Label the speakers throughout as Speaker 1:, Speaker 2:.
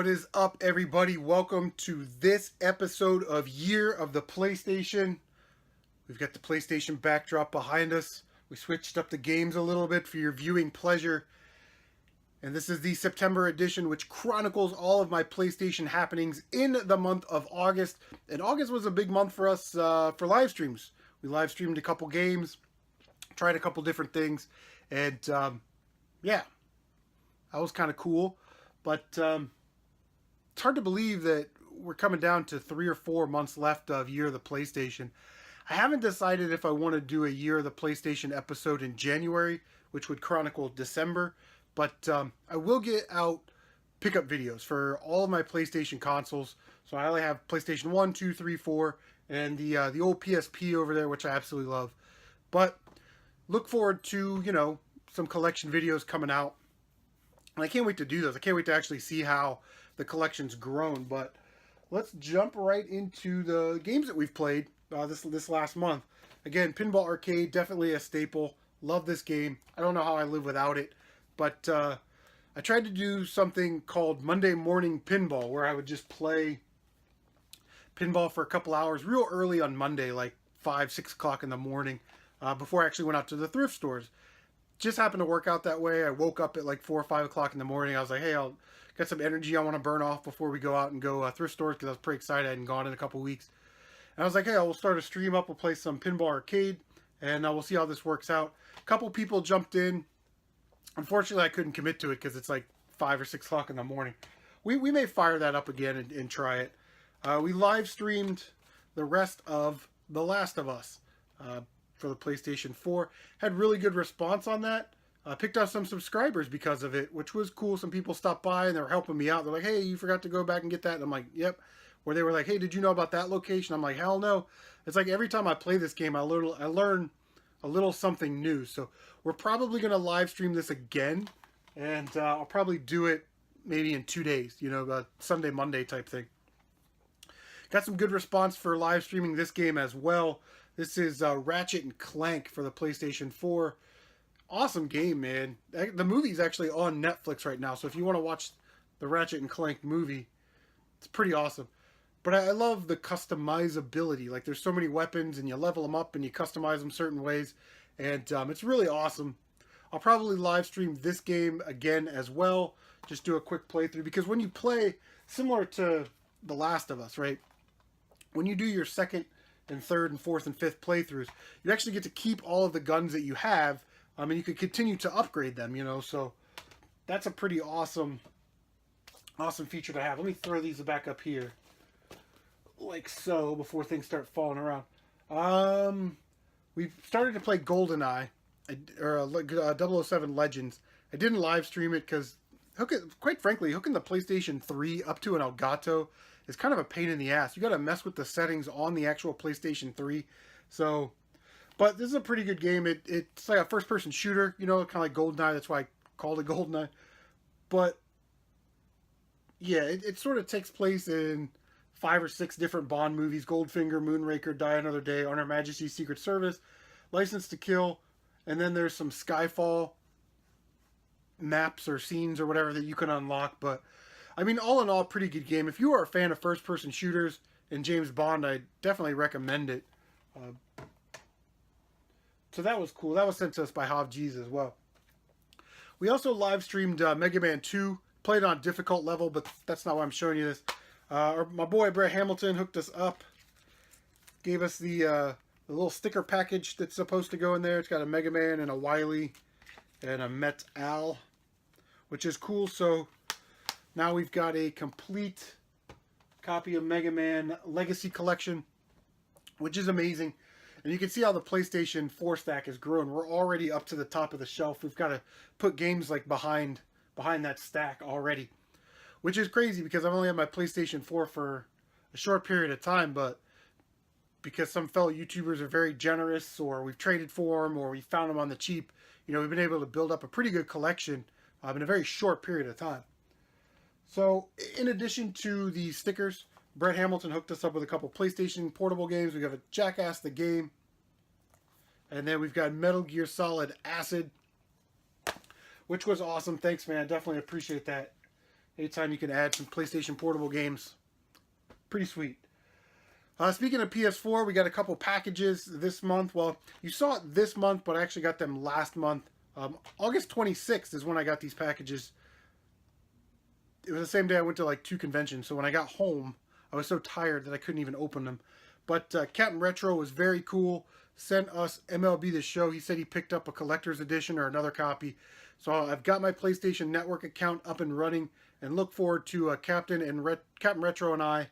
Speaker 1: What is up, everybody? Welcome to this episode of Year of the PlayStation. We've got the PlayStation backdrop behind us. We switched up the games a little bit for your viewing pleasure. And this is the September edition, which chronicles all of my PlayStation happenings in the month of August. And August was a big month for us for live streams. We live streamed a couple games, tried a couple different things, and yeah, that was kind of cool. But it's hard to believe that we're coming down to 3 or 4 months left of Year of the PlayStation. I haven't decided if I want to do a Year of the PlayStation episode in January, which would chronicle December, but I will get out pickup videos for all of my PlayStation consoles. So I only have PlayStation 1, 2, 3, 4, and the old PSP over there, which I absolutely love. But look forward to, some collection videos coming out. And I can't wait to do those. I can't wait to actually see how the collection's grown. But let's jump right into the games that we've played this last month. Again, Pinball Arcade, definitely a staple. Love this game. I don't know how I live without it. But I tried to do something called Monday Morning Pinball, where I would just play pinball for a couple hours real early on Monday, like 5, 6 o'clock in the morning, before I actually went out to the thrift stores. Just happened to work out that way. I woke up at like 4 or 5 o'clock in the morning. I was like, hey, I'll get some energy I want to burn off before we go out and go thrift stores, because I was pretty excited. I hadn't gone in a couple weeks. And I was like, hey, we'll start a stream up. We'll play some Pinball Arcade, and we'll see how this works out. A couple people jumped in. Unfortunately, I couldn't commit to it because it's like 5 or 6 o'clock in the morning. We may fire that up again and try it. We live streamed the rest of The Last of Us for the PlayStation 4. Had really good response on that. Picked up some subscribers because of it, which was cool. Some people stopped by and they were helping me out. They're like, hey, you forgot to go back and get that. And I'm like, yep. Or they were like, hey, did you know about that location? I'm like, hell no. It's like every time I play this game, I learn a little something new. So we're probably going to live stream this again. And I'll probably do it maybe in 2 days, Sunday, Monday type thing. Got some good response for live streaming this game as well. This is Ratchet and Clank for the PlayStation 4. Awesome game, man. The movie's actually on Netflix right now, so if you want to watch the Ratchet and Clank movie, it's pretty awesome. But I love the customizability. Like, there's so many weapons, and you level them up, and you customize them certain ways, and it's really awesome. I'll probably live stream this game again as well. Just do a quick playthrough, because when you play, similar to The Last of Us, right? When you do your second and third and fourth and fifth playthroughs, you actually get to keep all of the guns that you have, and you can continue to upgrade them, so that's a pretty awesome feature to have. Let me throw these back up here, like so, before things start falling around. We started to play GoldenEye, or 007 Legends. I didn't live stream it because, quite frankly, hooking the PlayStation 3 up to an Elgato is kind of a pain in the ass. You got to mess with the settings on the actual PlayStation 3. So, but this is a pretty good game. It's like a first-person shooter, kind of like GoldenEye. That's why I called it GoldenEye. But yeah, it sort of takes place in 5 or 6 different Bond movies: Goldfinger, Moonraker, Die Another Day, On Her Majesty's Secret Service, License to Kill, and then there's some Skyfall maps or scenes or whatever that you can unlock. But I mean, all in all, pretty good game. If you are a fan of first-person shooters and James Bond, I definitely recommend it. So that was cool. That was sent to us by Jav Geez as well. We also live streamed Mega Man 2. Played on difficult level, but that's not why I'm showing you this. My boy Brett Hamilton hooked us up. Gave us the little sticker package that's supposed to go in there. It's got a Mega Man and a Wily and a Met Al, which is cool. So now we've got a complete copy of Mega Man Legacy Collection, which is amazing. And you can see how the PlayStation 4 stack has grown. We're already up to the top of the shelf. We've got to put games like behind that stack already, which is crazy because I've only had my PlayStation 4 for a short period of time, but because some fellow YouTubers are very generous, or we've traded for them, or we found them on the cheap, we've been able to build up a pretty good collection in a very short period of time. So, in addition to the stickers, Brett Hamilton hooked us up with a couple PlayStation portable games. We have a Jackass the Game, and then we've got Metal Gear Solid Acid, which was awesome. Thanks, man. Definitely appreciate that. Anytime you can add some PlayStation Portable games, pretty sweet. Speaking of PS4, we got a couple packages this month. Well, you saw it this month, but I actually got them last month. August 26th is when I got these packages. It was the same day I went to like 2 conventions, so when I got home, I was so tired that I couldn't even open them. But CaptNRetro was very cool. Sent us MLB The Show. He said he picked up a collector's edition or another copy. So I've got my PlayStation Network account up and running, and look forward to CaptNRetro and I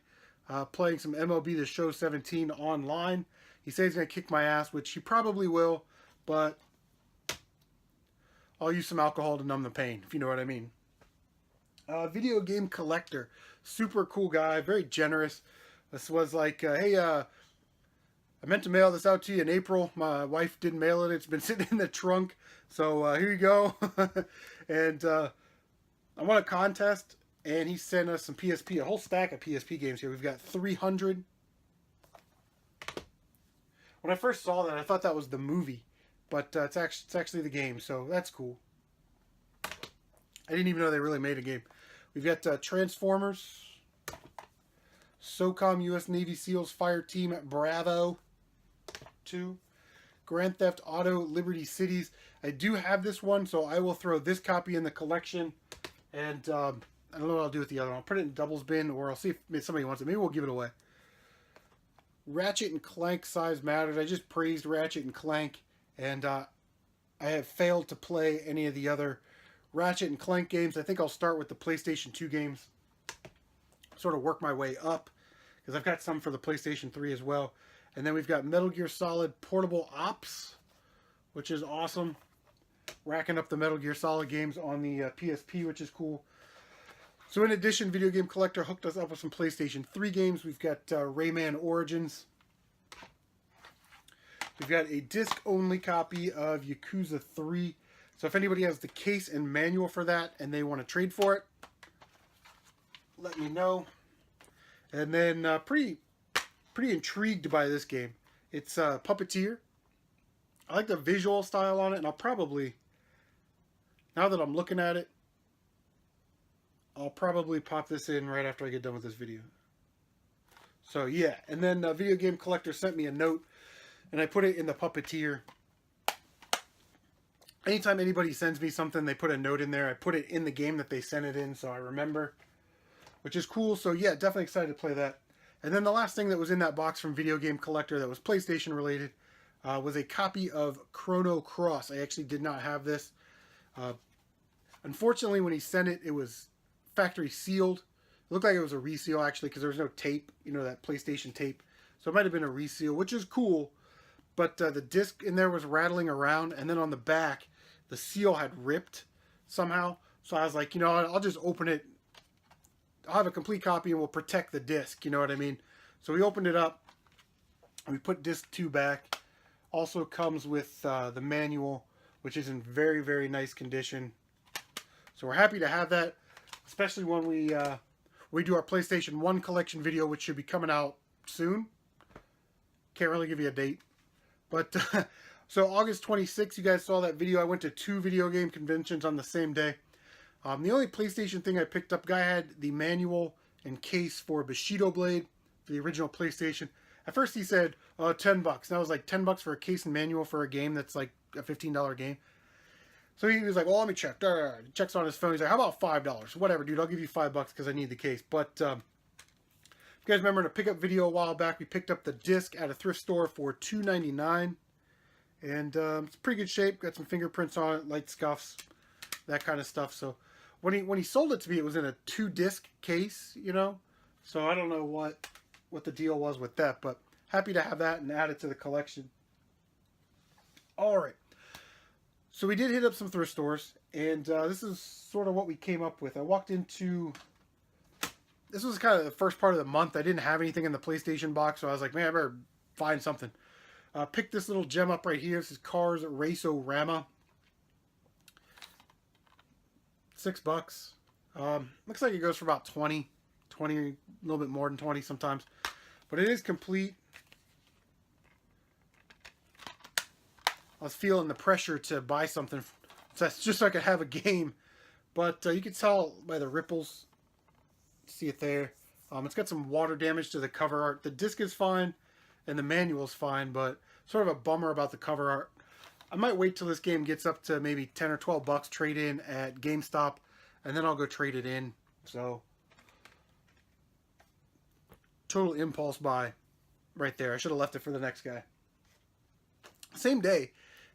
Speaker 1: playing some MLB The Show 17 online. He says he's going to kick my ass, which he probably will, but I'll use some alcohol to numb the pain, if you know what I mean. Video game collector. Super cool guy, very generous. This was like, hey, I meant to mail this out to you in April. My wife didn't mail it. It's been sitting in the trunk. So here you go. And I won a contest, and he sent us some PSP, a whole stack of PSP games here. We've got 300. When I first saw that, I thought that was the movie. But it's actually the game, so that's cool. I didn't even know they really made a game. We've got Transformers, SOCOM U.S. Navy SEALs Fire Team Bravo 2, Grand Theft Auto Liberty Cities. I do have this one, so I will throw this copy in the collection. And I don't know what I'll do with the other one. I'll put it in doubles bin, or I'll see if somebody wants it. Maybe we'll give it away. Ratchet and Clank Size Matters. I just praised Ratchet and Clank, and I have failed to play any of the other Ratchet and Clank games. I think I'll start with the PlayStation 2 games. Sort of work my way up, because I've got some for the PlayStation 3 as well. And then we've got Metal Gear Solid Portable Ops, which is awesome. Racking up the Metal Gear Solid games on the PSP, which is cool. So in addition, Video Game Collector hooked us up with some PlayStation 3 games. We've got Rayman Origins. We've got a disc-only copy of Yakuza 3. So if anybody has the case and manual for that and they want to trade for it, let me know. And then pretty intrigued by this game. It's Puppeteer. I like the visual style on it, and I'll probably, now that I'm looking at it, I'll probably pop this in right after I get done with this video. So yeah, and then Video Game Collector sent me a note, and I put it in the Puppeteer. Anytime anybody sends me something, they put a note in there. I put it in the game that they sent it in, so I remember, which is cool. So yeah, definitely excited to play that. And then the last thing that was in that box from Video Game Collector that was PlayStation related was a copy of Chrono Cross. I actually did not have this. Unfortunately, when he sent it, it was factory sealed. It looked like it was a reseal, actually, because there was no tape, you know, that PlayStation tape. So it might have been a reseal, which is cool. But the disc in there was rattling around, and then on the back, the seal had ripped somehow. So I was like, you know, I'll just open it. I'll have a complete copy, and we'll protect the disc, you know what I mean? So we opened it up, and we put disc 2 back. Also comes with the manual, which is in very, very nice condition. So we're happy to have that, especially when we do our PlayStation 1 collection video, which should be coming out soon. Can't really give you a date. But, so August 26th, you guys saw that video. I went to 2 video game conventions on the same day. The only PlayStation thing I picked up, guy had the manual and case for Bushido Blade, for the original PlayStation. At first he said, $10. And I was like, $10 for a case and manual for a game that's like a $15 game. So he was like, well, let me check. He checks on his phone. He's like, how about $5? Whatever, dude, I'll give you $5 because I need the case. But if you guys remember in a pickup video a while back, we picked up the disc at a thrift store for $2.99. And it's pretty good shape. Got some fingerprints on it, light scuffs, that kind of stuff. So when he sold it to me, it was in a 2-disc case, you know. So I don't know what the deal was with that, but happy to have that and add it to the collection. All right. So we did hit up some thrift stores, and this is sort of what we came up with. I walked into, this was kind of the first part of the month. I didn't have anything in the PlayStation box, so I was like, man, I better find something. Picked this little gem up right here. This is Cars Race-O-Rama. $6. Looks like it goes for about 20, a little bit more than 20 sometimes. But it is complete. I was feeling the pressure to buy something just so I could have a game. But you can tell by the ripples See it there. It's got some water damage to the cover art. The disc is fine, and the manual's fine, but sort of a bummer about the cover art. I might wait till this game gets up to maybe 10 or 12 bucks trade in at GameStop, and then I'll go trade it in. So, total impulse buy right there. I should have left it for the next guy. Same day,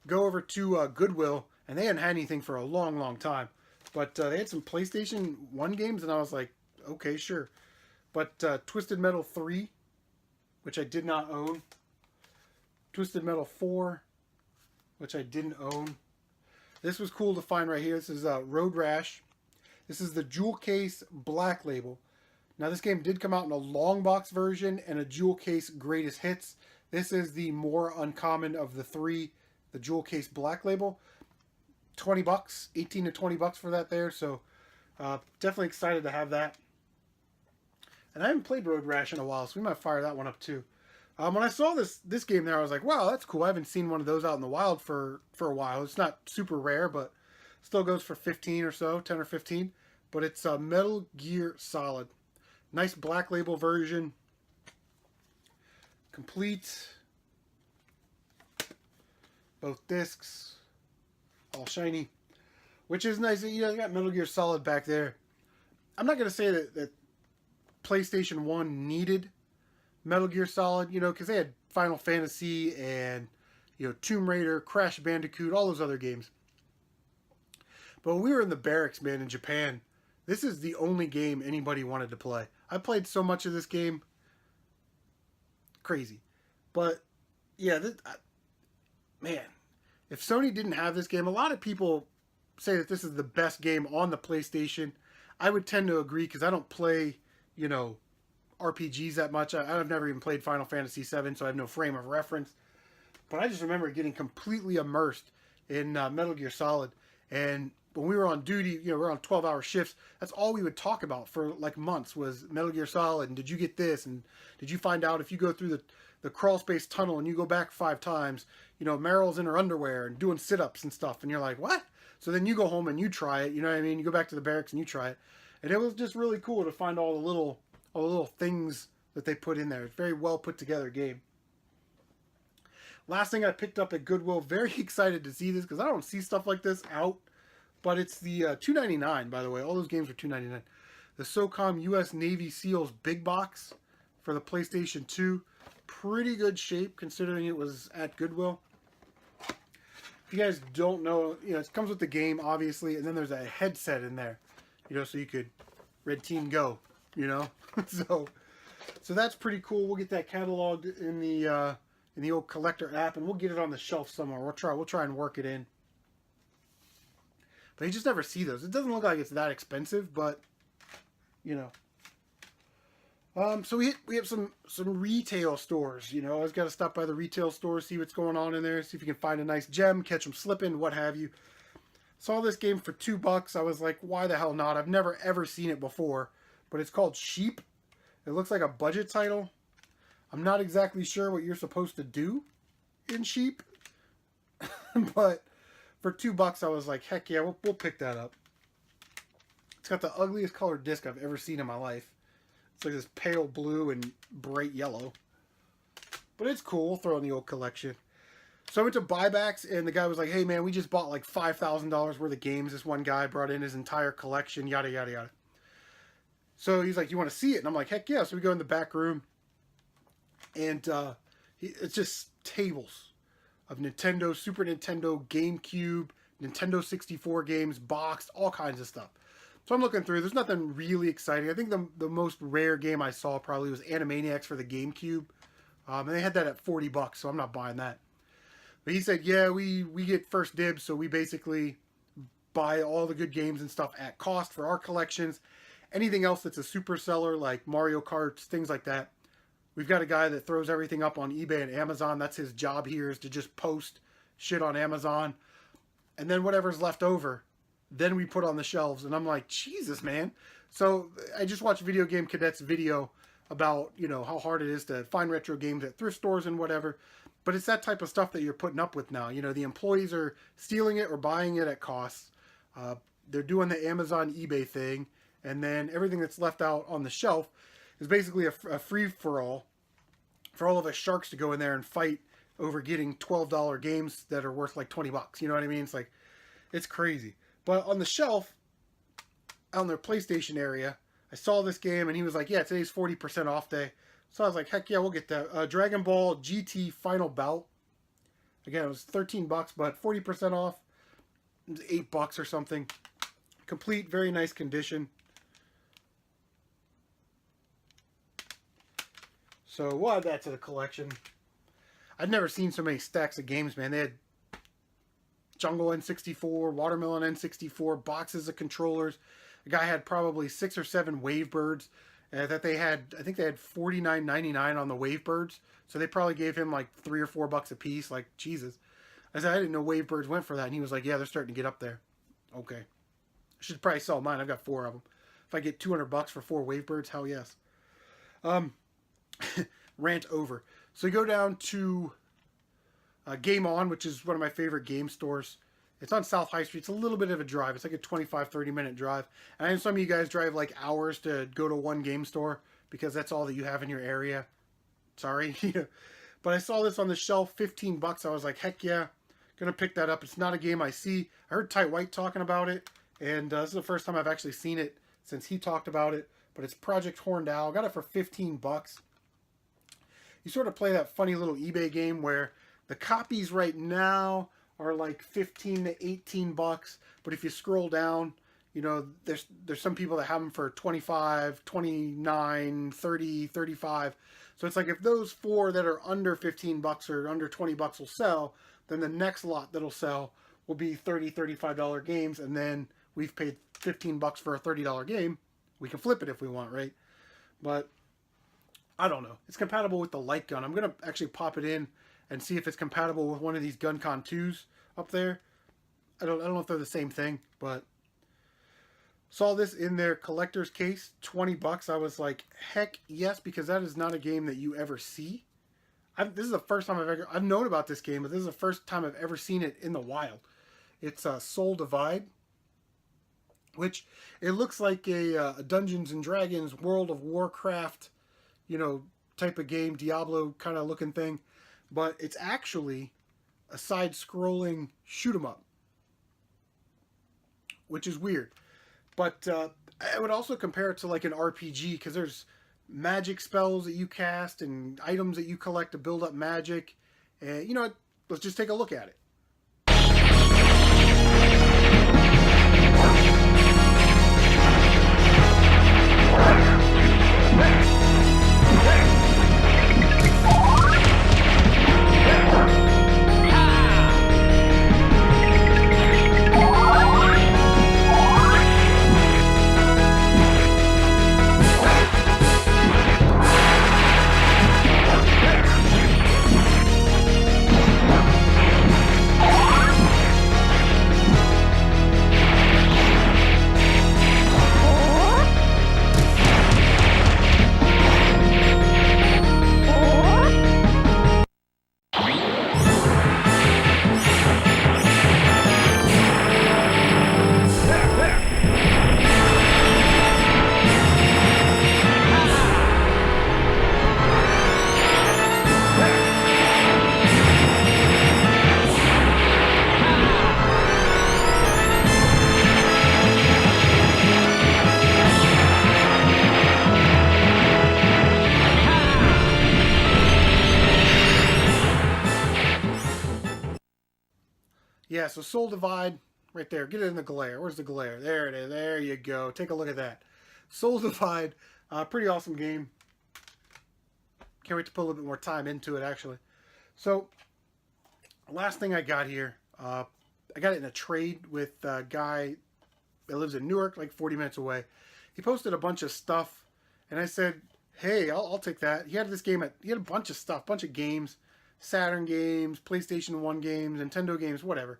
Speaker 1: go over to Goodwill, and they hadn't had anything for a long, long time. But they had some PlayStation 1 games, and I was like, okay, sure. But Twisted Metal 3, which I did not own. Twisted Metal 4, which I didn't own. This was cool to find right here. This is Road Rash. This is the jewel case black label. Now this game did come out in a long box version and a jewel case greatest hits. This is the more uncommon of the three, the jewel case black label. 20 bucks, 18 to 20 bucks for that there. So definitely excited to have that. And I haven't played Road Rash in a while, so we might fire that one up too. When I saw this game there, I was like, wow, that's cool. I haven't seen one of those out in the wild for a while. It's not super rare, but still goes for 15 or so, 10 or 15. But it's Metal Gear Solid. Nice black label version. Complete. Both discs. All shiny. Which is nice. You know, you got Metal Gear Solid back there. I'm not going to say that PlayStation 1 needed Metal Gear Solid, you know, because they had Final Fantasy and, you know, Tomb Raider, Crash Bandicoot, all those other games. But when we were in the barracks, man, in Japan, this is the only game anybody wanted to play. I played so much of this game. Crazy. But, yeah, man, if Sony didn't have this game, a lot of people say that this is the best game on the PlayStation. I would tend to agree because I don't play, you know, RPGs that much. I've never even played Final Fantasy VII, so I have no frame of reference. But I just remember getting completely immersed in Metal Gear Solid. And when we were on duty, you know, we were on 12-hour shifts, that's all we would talk about for like months was Metal Gear Solid. And did you get this? And did you find out if you go through the crawl space tunnel and you go back 5 times, you know, Meryl's in her underwear and doing sit-ups and stuff. And you're like, what? So then you go home and you try it. You know what I mean? You go back to the barracks and you try it. And it was just really cool to find all the little things that they put in there. It's a very well put together game. Last thing I picked up at Goodwill. Very excited to see this because I don't see stuff like this out. But it's the $2.99, by the way. All those games are $2.99. The SOCOM U.S. Navy SEALs Big Box for the PlayStation 2. Pretty good shape considering it was at Goodwill. If you guys don't know, you know, it comes with the game, obviously, and then there's a headset in there. You know, so you could Red Team Go, you know? so that's pretty cool. We'll get that cataloged in the old collector app, and we'll get it on the shelf somewhere. We'll try and work it in. But you just never see those. It doesn't look like it's that expensive, but you know. So we have some retail stores. You know, I was got to stop by the retail store, see what's going on in there, see if you can find a nice gem, catch them slipping, what have you. Saw this game for $2. I was like, why the hell not? I've never ever seen it before, but it's called Sheep. It looks like a budget title. I'm not exactly sure what you're supposed to do in Sheep, but for $2, I was like, heck yeah, we'll pick that up. It's got the ugliest colored disc I've ever seen in my life. It's like this pale blue and bright yellow. But it's cool. We'll throw in the old collection. So I went to buybacks, and the guy was like, hey, man, we just bought like $5,000 worth of games. This one guy brought in his entire collection, yada, yada, yada. So he's like, you want to see it? And I'm like, heck yeah. So we go in the back room, and it's just tables of Nintendo, Super Nintendo, GameCube, Nintendo 64 games, boxed, all kinds of stuff. So I'm looking through. There's nothing really exciting. I think the most rare game I saw probably was Animaniacs for the GameCube. And they had that at $40, so I'm not buying that. But he said, yeah, we get first dibs, so we basically buy all the good games and stuff at cost for our collections. Anything else that's a super seller, like Mario Karts, things like that, we've got a guy that throws everything up on eBay and Amazon. That's his job here, is to just post shit on Amazon. And then whatever's left over, then we put on the shelves. And I'm like, Jesus, man. So I just watched Video Game Cadet's video about, you know, how hard it is to find retro games at thrift stores and whatever. But it's that type of stuff that you're putting up with now. You know, the employees are stealing it or buying it at cost. They're doing the Amazon eBay thing. and then everything that's left out on the shelf is basically a free-for-all for all of us sharks to go in there and fight over getting $12 games that are worth like 20 bucks. You know what I mean? It's like, it's crazy. But on the shelf, out in their PlayStation area, I saw this game and he was like, yeah, today's 40% off day. So I was like, heck yeah, we'll get that. Dragon Ball GT Final Bout. Again, it was 13 bucks, but 40% off. It was 8 bucks or something. Complete, very nice condition. So we'll add that to the collection. I'd never seen so many stacks of games, man. They had Jungle N64, Watermelon N64, boxes of controllers. The guy had probably 6 or 7 Wavebirds. That they had, I think they had $49.99 on the Wavebirds. So they probably gave him like $3 or $4 a piece. Like, Jesus. I said, I didn't know Wavebirds went for that. And he was like, yeah, they're starting to get up there. Okay. I should probably sell mine. I've got 4 of them. If I get $200 for 4 Wavebirds, hell yes. Rant over. So you go down to Game On, which is one of my favorite game stores. It's on South High Street. It's a little bit of a drive. It's like a 25, 30-minute drive. And I know some of you guys drive like hours to go to one game store because that's all that you have in your area. Sorry. But I saw this on the shelf, 15 bucks. I was like, heck yeah, gonna pick that up. It's not a game I see. I heard Ty White talking about it, and this is the first time I've actually seen it since he talked about it. But it's Project Horned Owl. Got it for 15 bucks. You sort of play that funny little eBay game where the copies right now are like 15 to 18 bucks. But if you scroll down, you know, there's some people that have them for 25, 29, 30, 35. So it's like if those 4 that are under 15 bucks or under 20 bucks will sell, then the next lot that'll sell will be $30, $35 games. And then we've paid 15 bucks for a $30 game. We can flip it if we want, right? But I don't know. It's compatible with the light gun. I'm going to actually pop it in and see if it's compatible with one of these GunCon 2s up there. I don't know if they're the same thing, but saw this in their collector's case, 20 bucks. I was like, heck yes, because that is not a game that you ever see. This is the first time I've known about this game, but this is the first time I've ever seen it in the wild. It's Soul Divide, which it looks like a Dungeons and Dragons, World of Warcraft, you know, type of game, Diablo kind of looking thing, but it's actually a side-scrolling shoot 'em up, which is weird. But I would also compare it to like an RPG because there's magic spells that you cast and items that you collect to build up magic. And you know what? Let's just take a look at it. Yeah, so Soul Divide, right there. Get it in the glare. Where's the glare? There it is. There you go. Take a look at that. Soul Divide, pretty awesome game. Can't wait to put a little bit more time into it, actually. So, last thing I got here, I got it in a trade with a guy that lives in Newark, like 40 minutes away. He posted a bunch of stuff, and I said, hey, I'll take that. He had this game, he had a bunch of stuff, bunch of games. Saturn games, PlayStation 1 games, Nintendo games, whatever.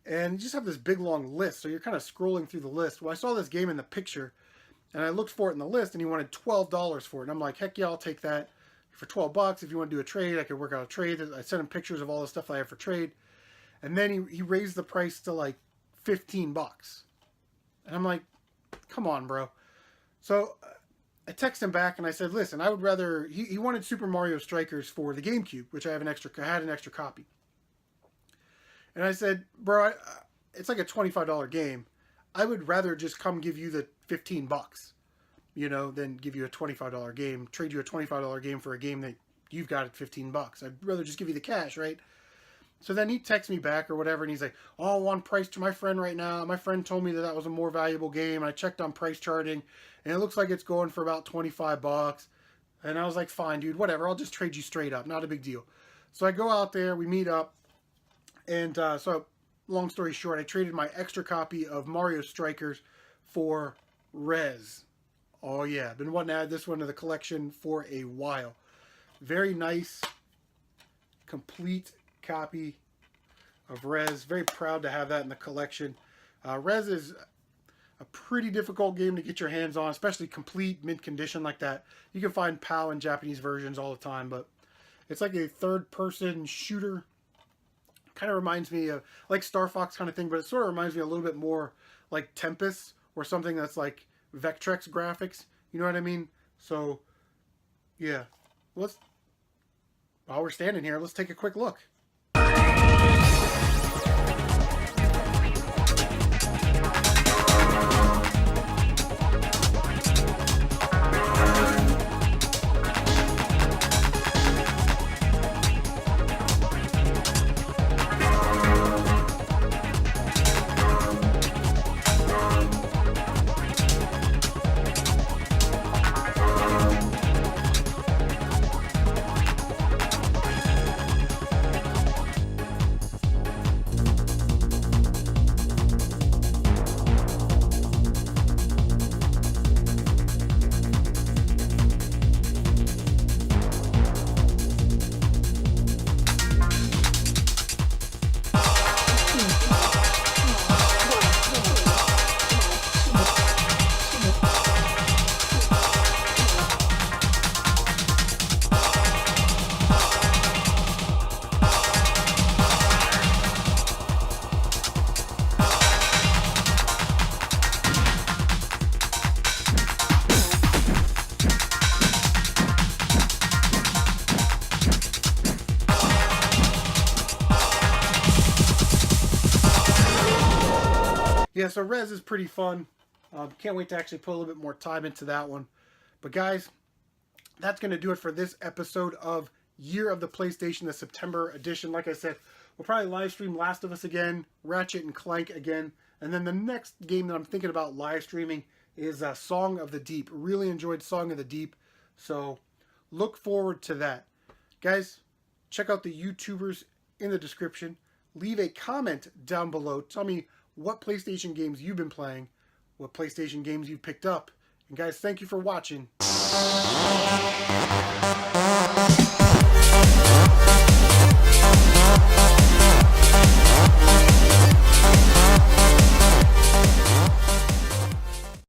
Speaker 1: And you just have this big long list, so you're kind of scrolling through the list. Well, I saw this game in the picture, and I looked for it in the list, and he wanted $12 for it. And I'm like, heck yeah, I'll take that for 12 bucks. If you want to do a trade, I could work out a trade. I sent him pictures of all the stuff I have for trade. And then he raised the price to like 15 bucks. And I'm like, come on, bro. So I texted him back and I said, listen, I would rather, he wanted Super Mario Strikers for the GameCube, which I had an extra copy. And I said, bro, it's like a $25 game. I would rather just come give you the $15, than give you a $25 game, trade you a $25 game for a game that you've got at $15. I'd rather just give you the cash, right? So then he texts me back or whatever, and he's like, oh, I'm on price to my friend right now. My friend told me that was a more valuable game. I checked on price charting, and it looks like it's going for about $25. And I was like, fine, dude, whatever. I'll just trade you straight up. Not a big deal. So I go out there, we meet up, and so long story short, I traded my extra copy of Mario Strikers for Rez. Oh, yeah. Been wanting to add this one to the collection for a while. Very nice, complete copy of Rez. Very proud to have that in the collection. Rez is a pretty difficult game to get your hands on, especially complete mint condition like that. You can find PAL and Japanese versions all the time, but it's like a third-person shooter. Kind of reminds me of like Star Fox kind of thing, but it sort of reminds me a little bit more like Tempest or something that's like Vectrex graphics. You know what I mean? So, yeah. While we're standing here, let's take a quick look. Yeah, so Rez is pretty fun. Can't wait to actually put a little bit more time into that one. But guys, that's going to do it for this episode of Year of the PlayStation, the September edition. Like I said, we'll probably live stream Last of Us again, Ratchet and Clank again, and then the next game that I'm thinking about live streaming is Song of the Deep. Really enjoyed Song of the Deep, so look forward to that. Guys, check out the YouTubers in the description. Leave a comment down below. Tell me what PlayStation games you've been playing, what PlayStation games you've picked up. And guys, thank you for watching.